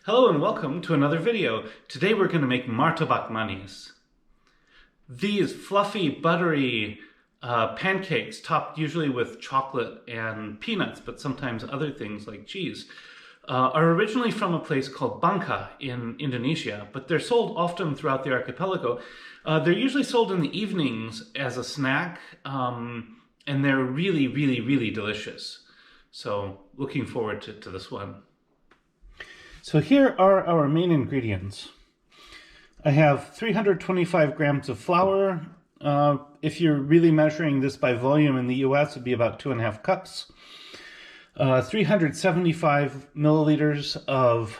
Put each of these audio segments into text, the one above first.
Hello and welcome to another video. Today we're going to make Martabak Manis. These fluffy, buttery pancakes topped usually with chocolate and peanuts, but sometimes other things like cheese, are originally from a place called Bangka in Indonesia, but they're sold often throughout the archipelago. They're usually sold in the evenings as a snack, and they're really, really, really delicious. So looking forward to this one. So here are our main ingredients. I have 325 grams of flour. If you're really measuring this by volume in the US, it'd be about 2.5 cups. 375 milliliters of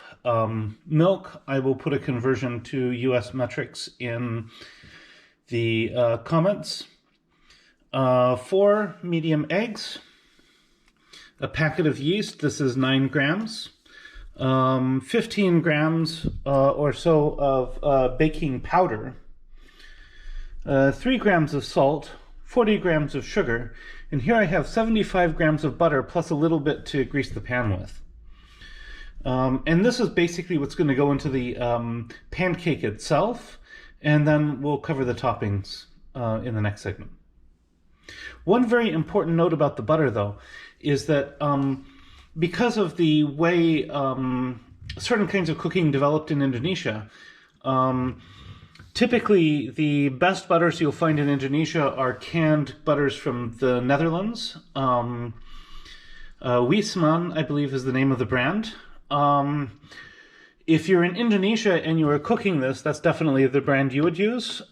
milk. I will put a conversion to US metrics in the comments. 4 medium eggs. A packet of yeast. This is 9 grams. 15 grams or so of baking powder, 3 grams of salt, 40 grams of sugar, and here I have 75 grams of butter plus a little bit to grease the pan with. And this is basically what's going to go into the pancake itself, and then we'll cover the toppings in the next segment. One very important note about the butter, though, is that because of the way certain kinds of cooking developed in Indonesia, typically the best butters you'll find in Indonesia are canned butters from the Netherlands. Whisk, I believe, is the name of the brand. If you're in Indonesia and you are cooking this, that's definitely the brand you would use.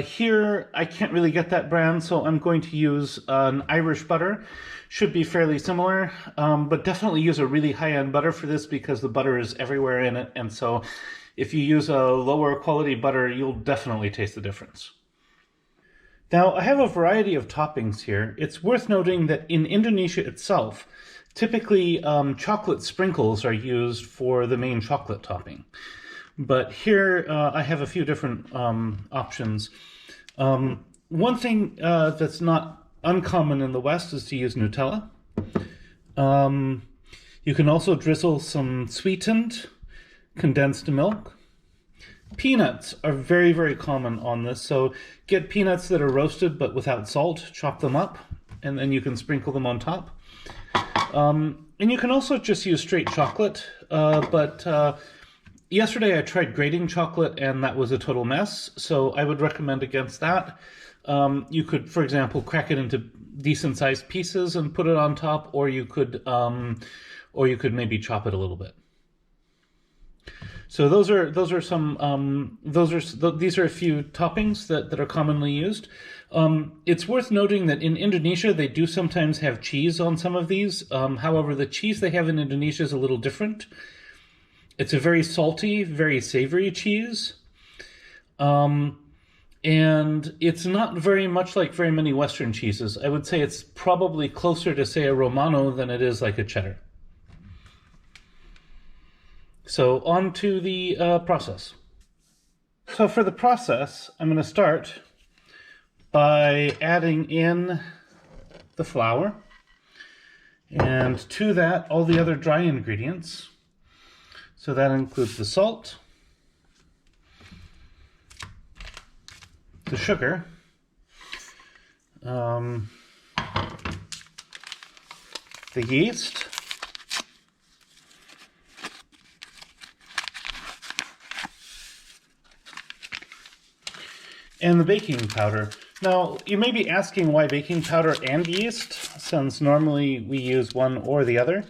Here, I can't really get that brand, so I'm going to use an Irish butter. Should be fairly similar, but definitely use a really high-end butter for this because the butter is everywhere in it, and so if you use a lower quality butter, you'll definitely taste the difference. Now, I have a variety of toppings here. It's worth noting that in Indonesia itself, typically chocolate sprinkles are used for the main chocolate topping. But here I have a few different options. One thing that's not uncommon in the West is to use Nutella. You can also drizzle some sweetened condensed milk. Peanuts are very, very common on this. So get peanuts that are roasted but without salt, chop them up, and then you can sprinkle them on top. And you can also just use straight chocolate, but yesterday I tried grating chocolate and that was a total mess, so I would recommend against that. You could, for example, crack it into decent sized pieces and put it on top, or you could maybe chop it a little bit. So these are a few toppings that are commonly used. It's worth noting that in Indonesia they do sometimes have cheese on some of these. However, the cheese they have in Indonesia is a little different. It's a very salty, very savory cheese. And it's not very much like very many Western cheeses. I would say it's probably closer to, say, a Romano than it is like a cheddar. So on to the process. So for the process, I'm going to start by adding in the flour, and to that all the other dry ingredients. So that includes the salt, the sugar, the yeast, and the baking powder. Now, you may be asking why baking powder and yeast, since normally we use one or the other.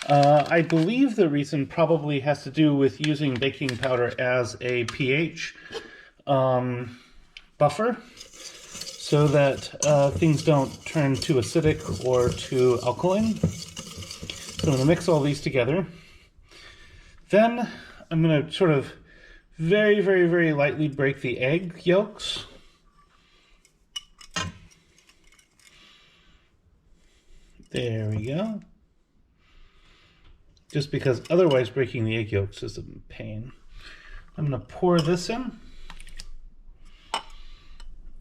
I believe the reason probably has to do with using baking powder as a pH buffer, so that things don't turn too acidic or too alkaline. So I'm going to mix all these together. Then I'm going to sort of very, very, very lightly break the egg yolks. There we go. Just because otherwise breaking the egg yolks is a pain. I'm going to pour this in.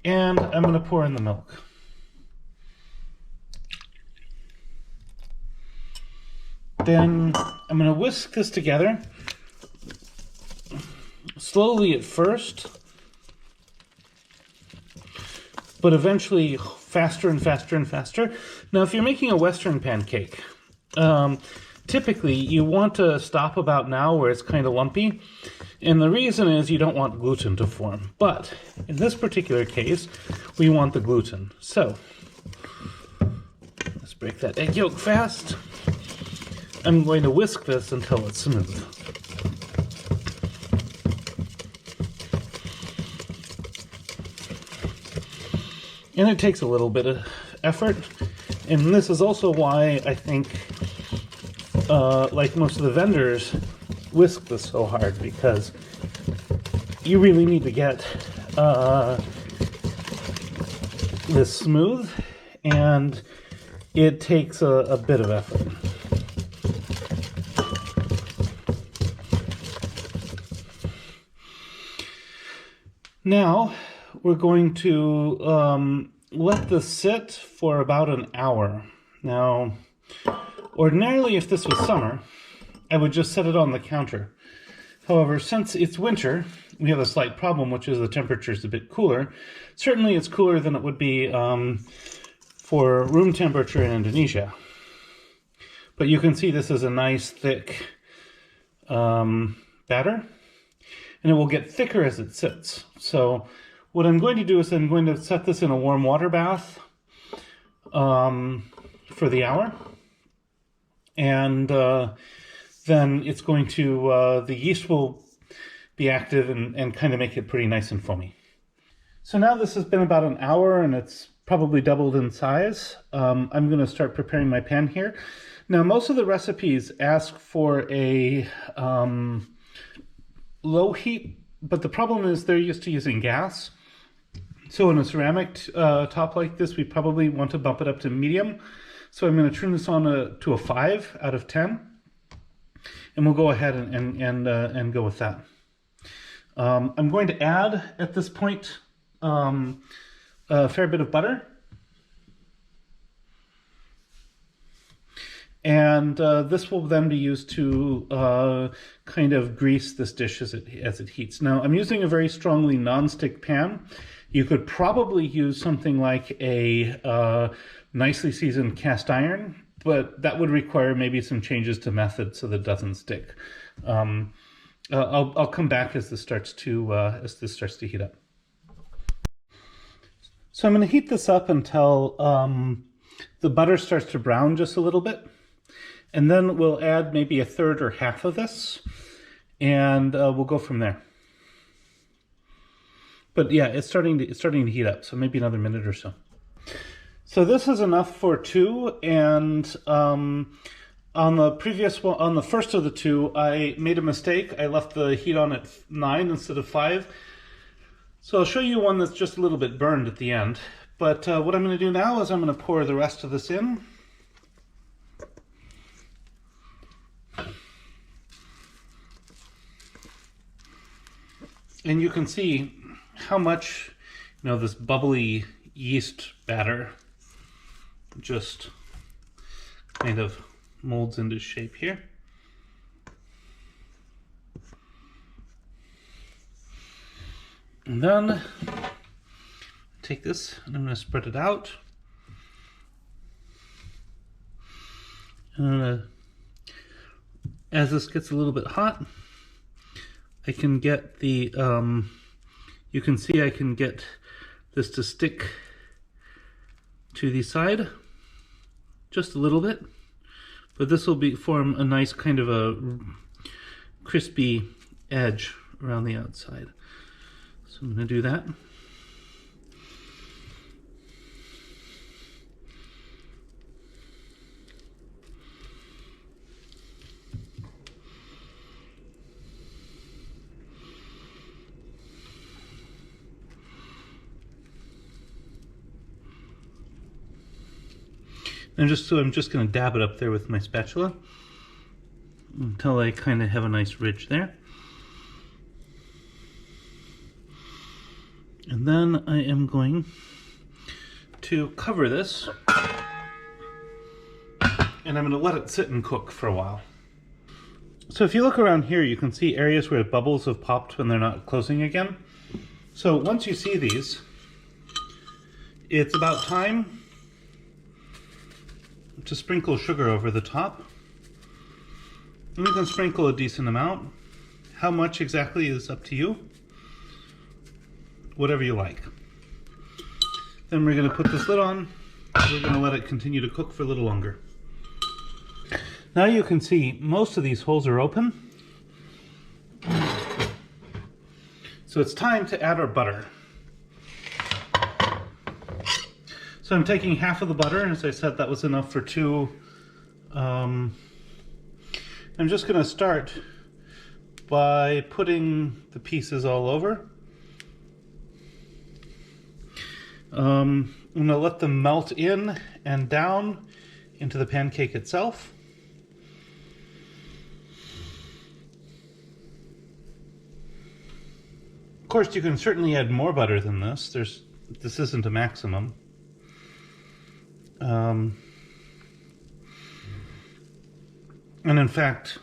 And I'm going to pour in the milk. Then I'm going to whisk this together slowly at first, but eventually faster and faster and faster. Now, if you're making a Western pancake, typically you want to stop about now where it's kind of lumpy. And the reason is you don't want gluten to form. But in this particular case, we want the gluten. So let's break that egg yolk fast. I'm going to whisk this until it's smooth. And it takes a little bit of effort. And this is also why I think, like most of the vendors, whisk this so hard, because you really need to get this smooth, and it takes a bit of effort. Now we're going to let this sit for about an hour. Now, ordinarily, if this was summer, I would just set it on the counter. However, since it's winter, we have a slight problem, which is the temperature is a bit cooler. Certainly it's cooler than it would be for room temperature in Indonesia. But you can see this is a nice thick batter, and it will get thicker as it sits. So what I'm going to do is I'm going to set this in a warm water bath for the hour. And then it's going to, the yeast will be active and kind of make it pretty nice and foamy. So now this has been about an hour and it's probably doubled in size. I'm going to start preparing my pan here. Now, most of the recipes ask for a low heat, but the problem is they're used to using gas. So in a ceramic top like this, we probably want to bump it up to medium. So I'm going to turn this on to a 5 out of 10. And we'll go ahead and go with that. I'm going to add, at this point, a fair bit of butter. And this will then be used to kind of grease this dish as it heats. Now, I'm using a very strongly non-stick pan. You could probably use something like a nicely seasoned cast iron, but that would require maybe some changes to method so that it doesn't stick. I'll come back as this starts to heat up. So I'm going to heat this up until the butter starts to brown just a little bit, and then we'll add maybe a third or half of this, and we'll go from there. But yeah, it's starting to heat up, so maybe another minute or so. So this is enough for 2, and on the first of the 2, I made a mistake. I left the heat on at 9 instead of 5. So I'll show you one that's just a little bit burned at the end. But what I'm going to do now is I'm going to pour the rest of this in. And you can see how much, this bubbly yeast batter just kind of molds into shape here. And then take this and I'm going to spread it out. And as this gets a little bit hot, I can get the, you can see I can get this to stick to the side just a little bit, but this will form a nice kind of a crispy edge around the outside. So I'm going to do that. I'm just going to dab it up there with my spatula until I kind of have a nice ridge there. And then I am going to cover this, and I'm going to let it sit and cook for a while. So if you look around here, you can see areas where bubbles have popped when they're not closing again. So once you see these, it's about time to sprinkle sugar over the top. And you can sprinkle a decent amount. How much exactly is up to you. Whatever you like. Then we're going to put this lid on. We're going to let it continue to cook for a little longer. Now you can see most of these holes are open. So it's time to add our butter. So I'm taking half of the butter. As I said, that was enough for two. I'm just going to start by putting the pieces all over. I'm going to let them melt in and down into the pancake itself. Of course, you can certainly add more butter than this. This isn't a maximum. And in fact,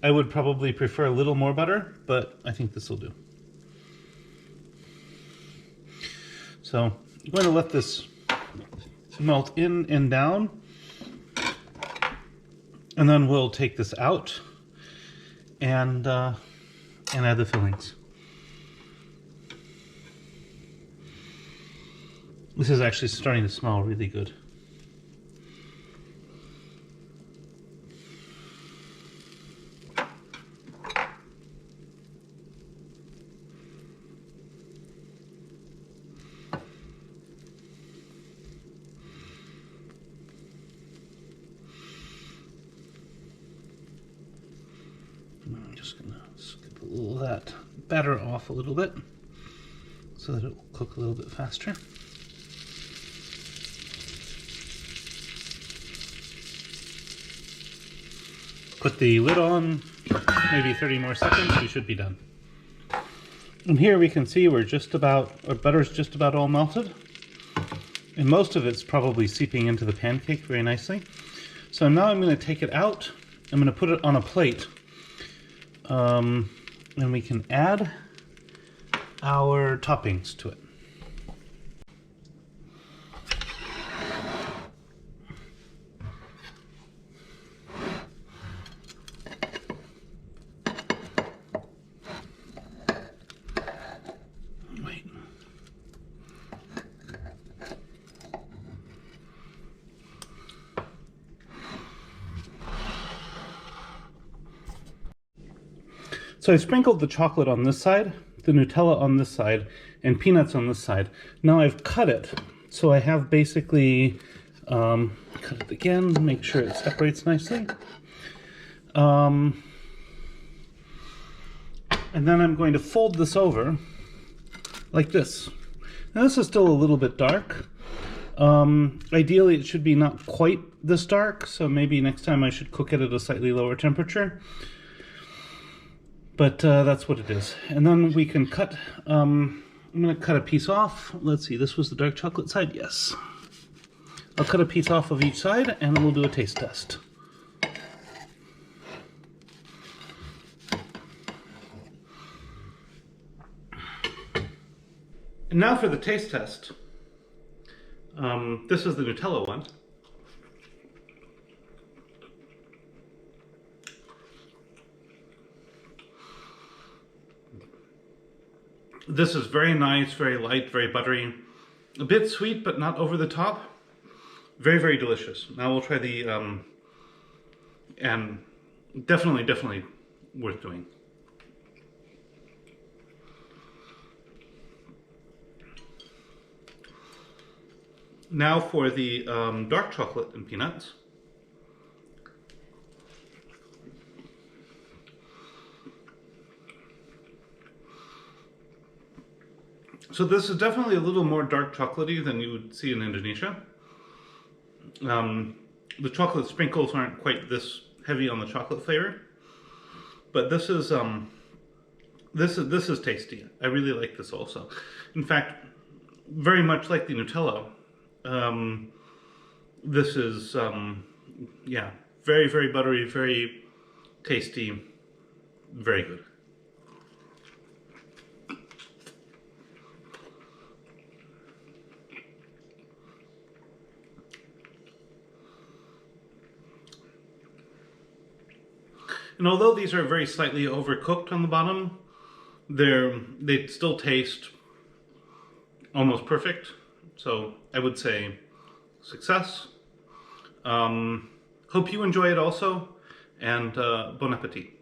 I would probably prefer a little more butter, but I think this will do. So I'm going to let this melt in and down, and then we'll take this out and add the fillings. This is actually starting to smell really good. I'm just going to skip a little of that batter off a little bit so that it will cook a little bit faster. Put the lid on, maybe 30 more seconds, we should be done. And here we can see our butter's just about all melted. And most of it's probably seeping into the pancake very nicely. So now I'm going to take it out. I'm going to put it on a plate. And we can add our toppings to it. So I sprinkled the chocolate on this side, the Nutella on this side, and peanuts on this side. Now I've cut it, so I have basically cut it again, make sure it separates nicely. And then I'm going to fold this over like this. Now this is still a little bit dark. Ideally it should be not quite this dark, so maybe next time I should cook it at a slightly lower temperature. But that's what it is. And then we can cut, I'm going to cut a piece off. Let's see, this was the dark chocolate side? Yes. I'll cut a piece off of each side and we'll do a taste test. And now for the taste test. This is the Nutella one. This is very nice, very light, very buttery. A bit sweet, but not over the top. Very, very delicious. Now we'll try the, and definitely worth doing. Now for the dark chocolate and peanuts. So this is definitely a little more dark chocolatey than you would see in Indonesia. The chocolate sprinkles aren't quite this heavy on the chocolate flavor, but this is tasty. I really like this also. In fact, very much like the Nutella, this is yeah, Very, very buttery, very tasty, very good. And although these are very slightly overcooked on the bottom, they still taste almost perfect. So I would say success. Hope you enjoy it also, and bon appetit.